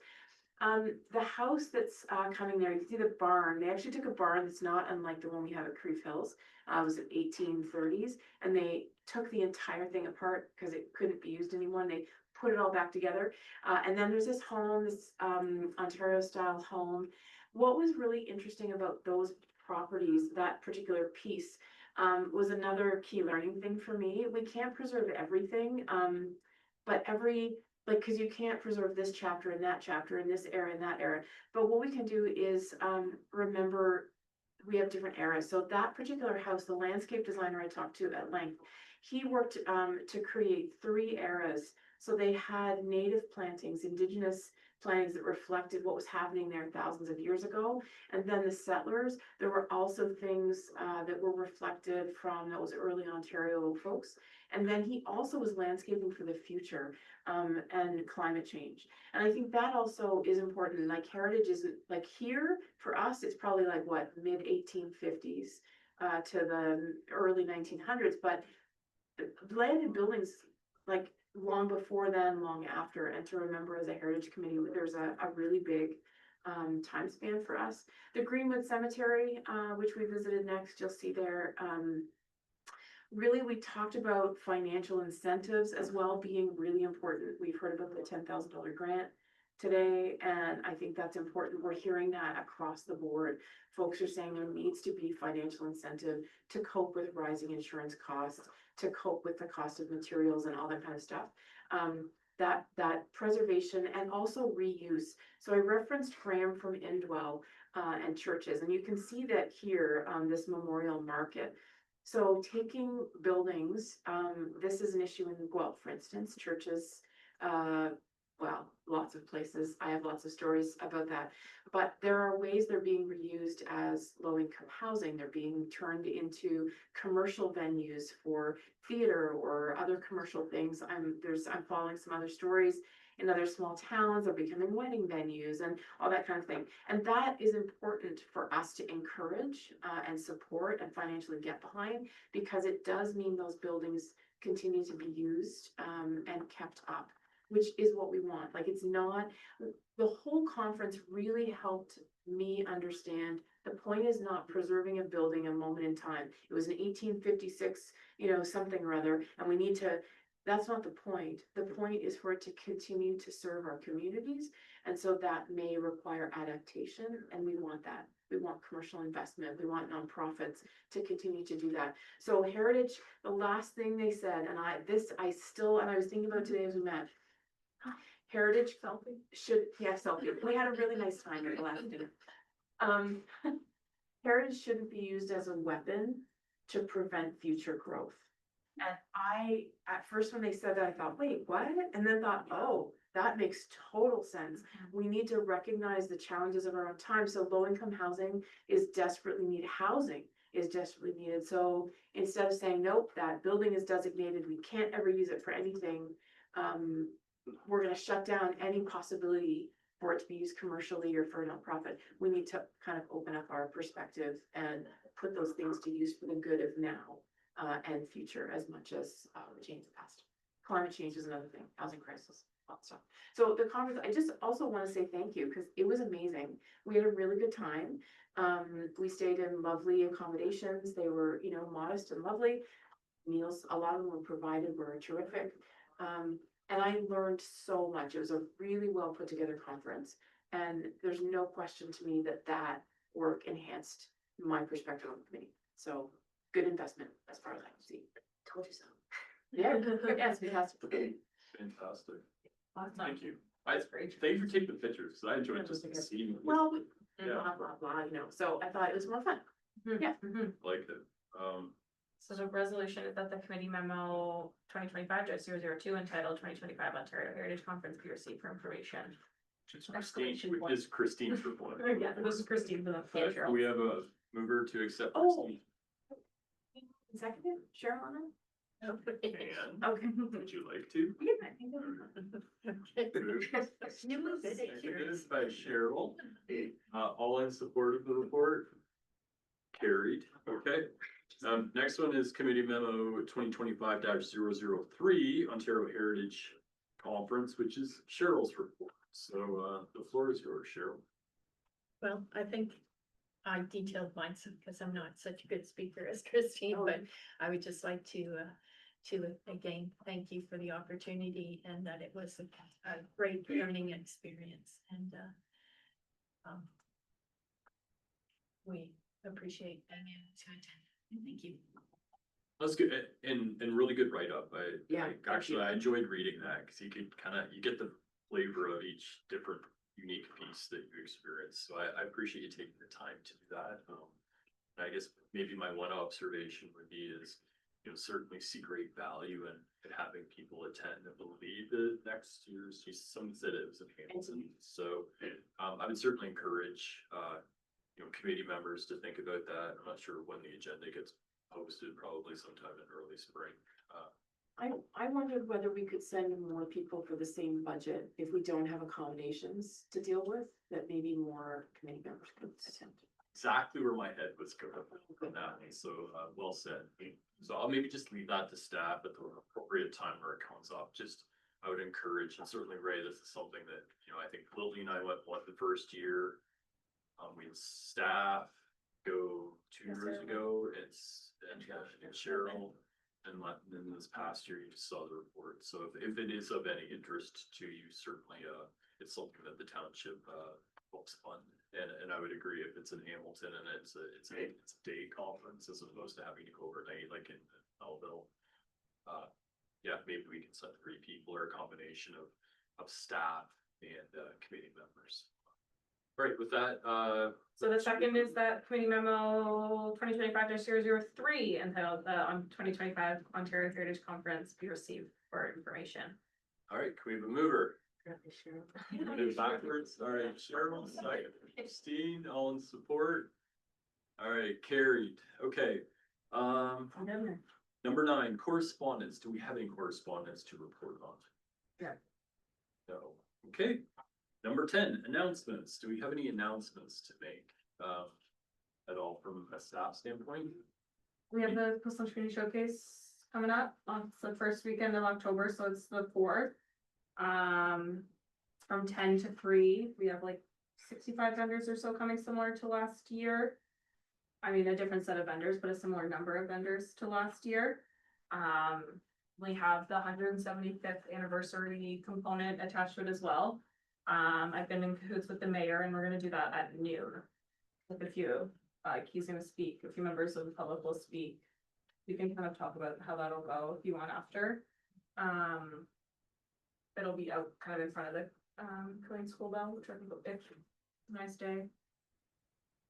The house that's coming there, you can see the barn. They actually took a barn that's not unlike the one we have at Creve Hills. It was in 1830s, and they took the entire thing apart because it couldn't be used anymore. And they put it all back together. And then there's this home, this Ontario style home. What was really interesting about those properties, that particular piece, was another key learning thing for me. We can't preserve everything, but because you can't preserve this chapter and that chapter and this era and that era. But what we can do is remember we have different eras. So that particular house, the landscape designer I talked to at length, he worked to create 3 eras. So they had native plantings, indigenous plantings that reflected what was happening there thousands of years ago. And then the settlers, there were also things that were reflected from those early Ontario folks. And then he also was landscaping for the future and climate change. And I think that also is important. Like heritage isn't like here for us, it's probably like what, mid 1850s to the early 1900s, but land and buildings like long before then, long after. And to remember as a heritage committee, there's a really big time span for us. The Greenwood Cemetery, which we visited next, you'll see there. Really, we talked about financial incentives as well being really important. We've heard about the $10,000 grant today, and I think that's important. We're hearing that across the board. Folks are saying there needs to be financial incentive to cope with rising insurance costs, to cope with the cost of materials and all that kind of stuff. That preservation and also reuse. So I referenced Graham from Indwell and churches, and you can see that here on this memorial market. So taking buildings, this is an issue in Guelph, for instance, churches, well, lots of places. I have lots of stories about that. But there are ways they're being reused as low-income housing. They're being turned into commercial venues for theater or other commercial things. I'm following some other stories in other small towns. They're becoming wedding venues and all that kind of thing. And that is important for us to encourage and support and financially get behind, because it does mean those buildings continue to be used and kept up, which is what we want. Like, it's not, the whole conference really helped me understand the point is not preserving a building a moment in time. It was an 1856, something or other, and we need to, that's not the point. The point is for it to continue to serve our communities. And so that may require adaptation, and we want that. We want commercial investment. We want nonprofits to continue to do that. So heritage, the last thing they said, and I was thinking about today as we met, heritage selfie. We had a really nice time at the last dinner. Heritage shouldn't be used as a weapon to prevent future growth. And at first when they said that, I thought, wait, what? And then thought, oh, that makes total sense. We need to recognize the challenges of our own time. So low-income housing is desperately needed. Housing is desperately needed. So instead of saying, nope, that building is designated, we can't ever use it for anything, we're going to shut down any possibility for it to be used commercially or for a nonprofit. We need to kind of open up our perspective and put those things to use for the good of now and future as much as change the past. Climate change is another thing, housing crisis, all that stuff. So the conference, I just also want to say thank you because it was amazing. We had a really good time. We stayed in lovely accommodations. They were, modest and lovely. Meals, a lot of them were provided, were terrific. And I learned so much. It was a really well put together conference. And there's no question to me that work enhanced my perspective on the committee. So, good investment as far as I can see. Told you so. Yeah, yes, it has to be. Fantastic. Awesome. Thank you. Thank you for taking the pictures, 'cause I enjoyed just seeing. Well, Mm-hmm. blah, blah, blah, you know, so I thought it was more fun. Yeah. Like it. So the resolution is that the committee memo 2025-002 entitled 2025 Ontario Heritage Conference be received for information. Christine, Exclamation which point. is Christine's report. Yeah, this is Christine for the Okay, Cheryl. we have a mover to accept. Oh. Christine. Seconded, Cheryl on it? And Okay. would you like to? Yeah, I think that was- Moved. Seconded by Cheryl. All in support of the report? Carried, okay. Next one is committee memo 2025-003 Ontario Heritage Conference, which is Cheryl's report. So, the floor is yours, Cheryl. Well, I think I detailed mine because I'm not such a good speaker as Christine, Oh. but I would just like to again, thank you for the opportunity and that it was a great learning experience and, we appreciate being able to attend. Thank you. That's good, and really good write-up. Yeah, Actually, I enjoyed reading that, cause you could you get the flavor of each different unique piece that you experience. So I appreciate you taking the time to do that. I guess maybe my one observation would be is, certainly see great value in having people attend and believe the next year's, some said it was in Hamilton. So, I would certainly encourage, committee members to think about that. I'm not sure when the agenda gets posted, probably sometime in early spring. I wondered whether we could send more people for the same budget if we don't have accommodations to deal with, that maybe more committee members could attend. Exactly where my head was going from that, so, well said. So I'll maybe just leave that to staff at the appropriate time where it comes up. Just, I would encourage, and certainly Ray, this is something that, I think Lily and I went the first year. We had staff go 2 years ago, and Cheryl. And then this past year, you just saw the report. So if it is of any interest to you, certainly, it's something that the township, helps fund. And I would agree if it's in Hamilton and it's a day conference as opposed to having to go overnight like in Melville. Yeah, maybe we can send 3 people or a combination of staff and, committee members. All right, with that, So the second is that committee memo 2025-003 entitled on 2025 Ontario Heritage Conference be received for information. all right, can we have a mover? Probably Cheryl. Move backwards, all right, Cheryl, second, Christine, all in support? All right, carried, okay. Number 9, correspondence, do we have any correspondence to report on? Yeah. No, okay. Number 10, announcements, do we have any announcements to make, at all from a staff standpoint? We have the Coastal Community Showcase coming up on the first weekend of October, so it's the 4th. From 10 to 3, we have like 65 vendors or so coming, similar to last year. I mean, a different set of vendors, but a similar number of vendors to last year. We have the 175th anniversary component attached to it as well. I've been in cahoots with the mayor and we're gonna do that at noon. With a few, he's gonna speak, a few members of the public will speak. We can kind of talk about how that'll go if you want after. It'll be out kind of in front of the, Killeen School Bell, which I think will be a nice day.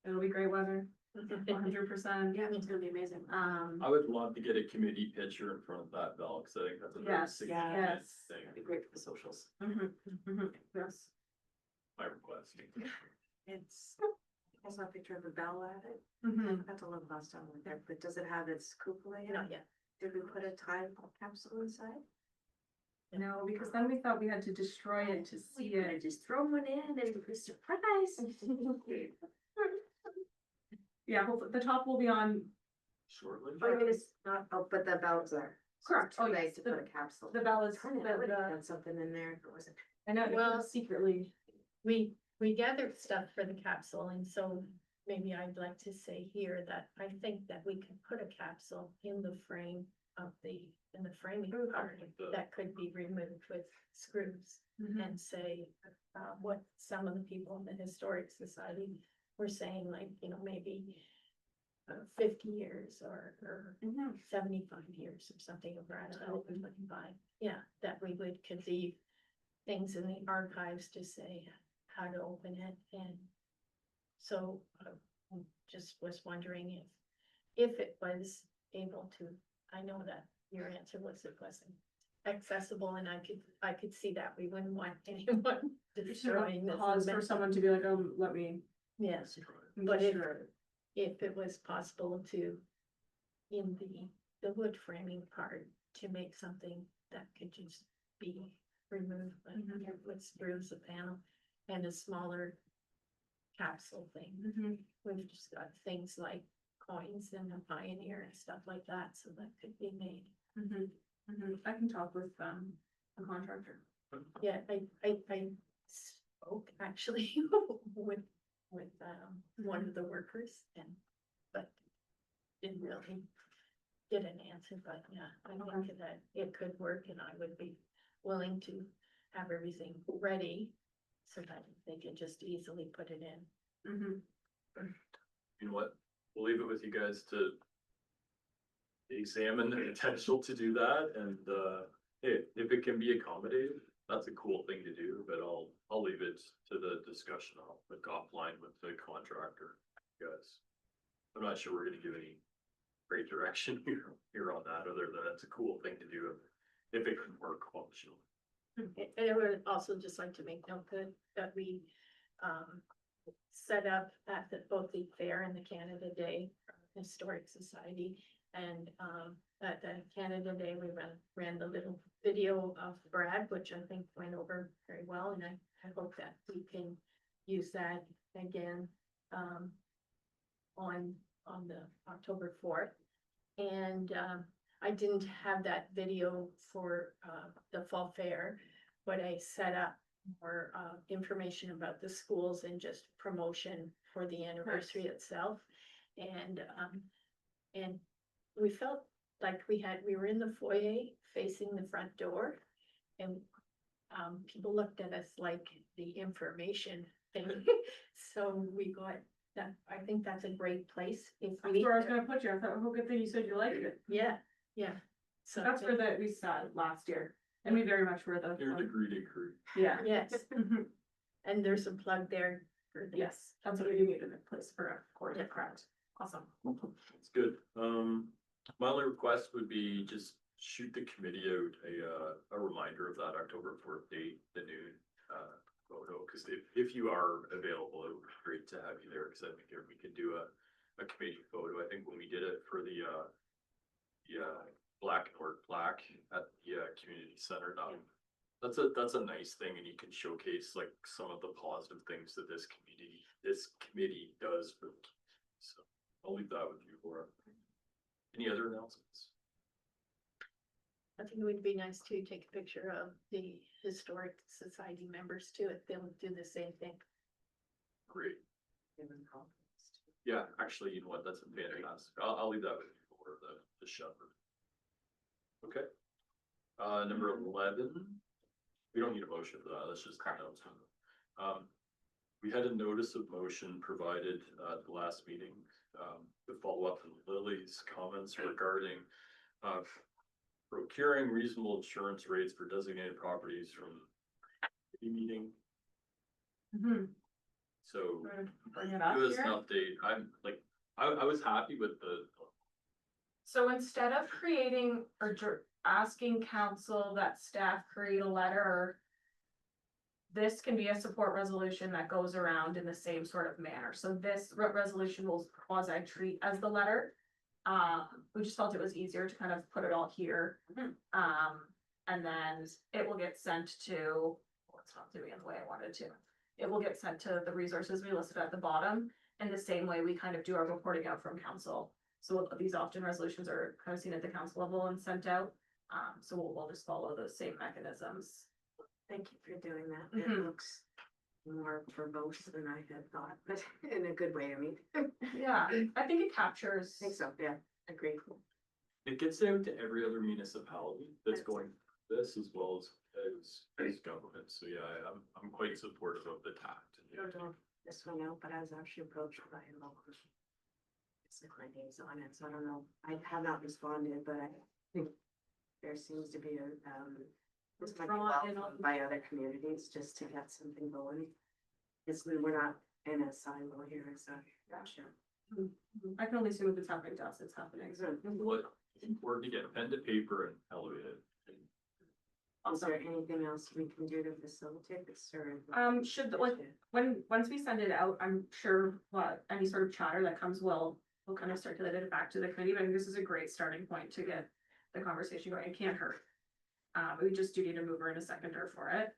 It'll be great weather, 100%. Yeah, it's gonna be amazing. I would love to get a committee picture in front of that bell, cause I think that's a very Yes, significant yes. thing, That'd be great for the socials. Yes. my request. It's, there's no picture of a bell at it. Mhm. I got to look last time I went there, but does it have its cupola yet? Not yet. Did we put a time capsule inside? No, because then we thought we had to destroy it to see We could it. just throw one in and it was surprise. Yeah, hopefully the top will be on, Shortly. I mean, it's not, oh, but the bells are. so Correct. it's too Oh, late yes. to put a capsule. the bell is, Darn it, I would have done something in there if it wasn't. I know, Well- well, secretly. We gathered stuff for the capsule, and so maybe I'd like to say here that I think that we could put a capsule in the frame of in the framing part that could be removed with screws and say, what some of the people in the Historic Society were saying, like, maybe 50 years or Mhm. 75 years or something over at 25. Yeah, that we would could leave things in the archives to say how to open it, and so just was wondering if it was able to, I know that your answer was it wasn't accessible, and I could see that we wouldn't want anyone destroying this. Cause for someone to be like, let me. Yes, make But if- sure. if it was possible to, in the wood framing part, to make something that could just be removed, like Mhm. with screws the panel and a smaller capsule thing. Mhm. We've just got things like coins and a Pioneer and stuff like that, so that could be made. Mhm. Mhm. I can talk with, a contractor. Yeah, I spoke actually with, one of the workers but didn't really get an answer, but yeah, I think that it could work, and I would be willing to have everything ready so that they could just easily put it in. Mhm. You know what, we'll leave it with you guys to examine the potential to do that, and, hey, if it can be accommodated, that's a cool thing to do, but I'll leave it to the discussion offline with the contractor, guys. I'm not sure we're gonna give any great direction here on that, other than it's a cool thing to do if it can work functionally. And I would also just like to make note that we, set up at both the fair and the Canada Day Historic Society. And, at the Canada Day, we ran the little video of Brad, which I think went over very well, and I hope that we can use that again, on the October 4th. And, I didn't have that video for, the fall fair, but I set up more, information about the schools and just promotion for the anniversary itself. And we felt like we were in the foyer facing the front door, and people looked at us like the information thing. So we got that, I think that's a great place if That's we, where I was gonna put you. I thought, oh, good thing you said you liked it. yeah. So That's where we sat last year, and we very much were the. You're the greedy crew. Yeah. Yes, Mhm. and there's a plug there for the. Yes, that's what we needed in place for a court, Yeah. correct. Awesome. It's good. My only request would be just shoot the committee out a reminder of that October 4th date, the noon, photo, because if you are available, it would be great to have you there, because I think if we could do a committee photo. I think when we did it for the Black North Black at the community center, that's a nice thing, and you can showcase like some of the positive things that this committee does for the community. So I'll leave that with you, Laura. Any other announcements? I think it would be nice to take a picture of the historic society members too, if they'll do the same thing. Great. Given confidence. Yeah, actually, you know what? That's fantastic. I'll leave that with you for the shepherd. Okay. Number 11. We don't need a motion for that. That's just an announcement. We had a notice of motion provided at the last meeting, to follow up on Lily's comments regarding, procuring reasonable insurance rates for designated properties from the meeting. Mhm. So Bring it up give us here. an update. I was happy with the, So instead of creating or asking council that staff create a letter. This can be a support resolution that goes around in the same sort of manner, so this resolution will quasi treat as the letter. We just felt it was easier to kind of put it all here. And then it will get sent to, well, it's not doing it the way I wanted to. It will get sent to the resources we listed at the bottom, in the same way we kind of do our reporting out from council. So these often resolutions are kind of seen at the council level and sent out, so we'll just follow those same mechanisms. Thank you for doing that. It Mhm. looks more verbose than I had thought, but in a good way, I mean. Yeah, I think it captures. I think so, yeah, agree. it gets out to every other municipality that's going through this, as well as government. So yeah, I'm quite supportive of the tact. I don't know if this one out, but I was actually approached by a local my name's on it, so I don't know, I have not responded, but I think there seems to be a, this might be Draw in welcomed on- by other communities just to get something going. It's, we're not in a silo here, so, gotcha. I can only assume if it's happening to us, it's happening. What, important to get pen to paper and elevate it. Is there anything else we can do to facilitate this or? Should, like, once we send it out, I'm sure what, any sort of chatter that comes will kind of circulate it back to the committee, but I think this is a great starting point to get the conversation going. It can't hurt. We just do need a mover and a seconder for it.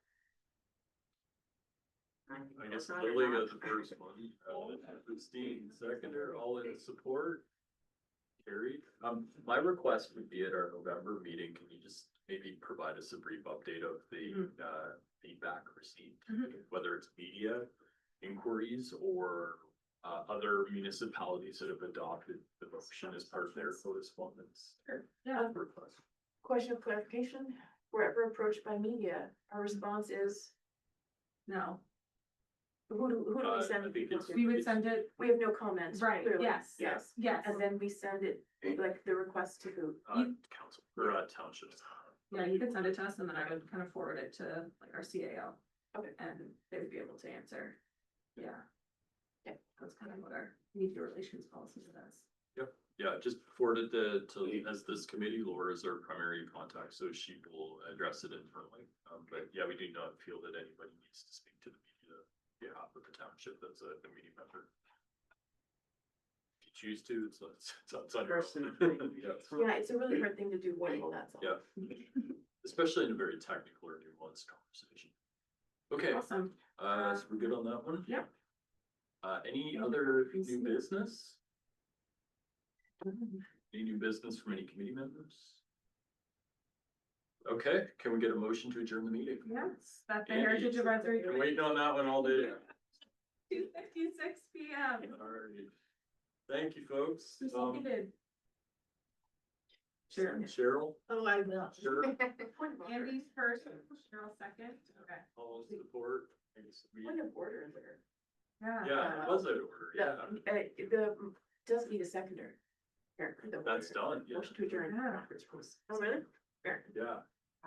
I guess Lily got the first one, Christine, seconder, all in support. Carried. My request would be at our November meeting, can you just maybe provide us a brief update of the, feedback received? Whether it's media inquiries or, other municipalities that have adopted the motion as part of their correspondence. Yeah. Request. Question of clarification, wherever approached by media, our response is, No, who do we I send think people it's- to? we would send it, We have no comments. right, clearly. yes, Yes, yes. and then we send it, like, the request to who? Council, or, townships. Yeah, you could send it to us and then I would kind of forward it to like our CAO. Okay. And they would be able to answer. Yeah. Yeah. That's kind of what our media relations policy says. Yeah, just forward it to, as this committee, Laura is our primary contact, so she will address it internally. But yeah, we do not feel that anybody needs to speak to the media on behalf of the township that's a meeting member. If you choose to, it's on your own. Yeah. Yeah, it's a really hard thing to do well, that's all. Yeah. Especially in a very technical or nuanced conversation. Okay, Awesome. so we're good on that one? Yeah. Any other new business? Any new business from any committee members? Okay, can we get a motion to adjourn the meeting? Yes, that the Andy, Heritage Advisory. Been waiting on that one all day. 2:56 PM. Alrighty. Thank you, folks. Who seconded? Sure. Cheryl, Oh, I will. sure, Andy's first, Cheryl second, okay. all in support. Thanks. Point of order there. Yeah, it was out of order, yeah, The, doesn't need a seconder. Here, the that's order. done, yeah, Motion to adjourn. Yeah. Oh, really? yeah.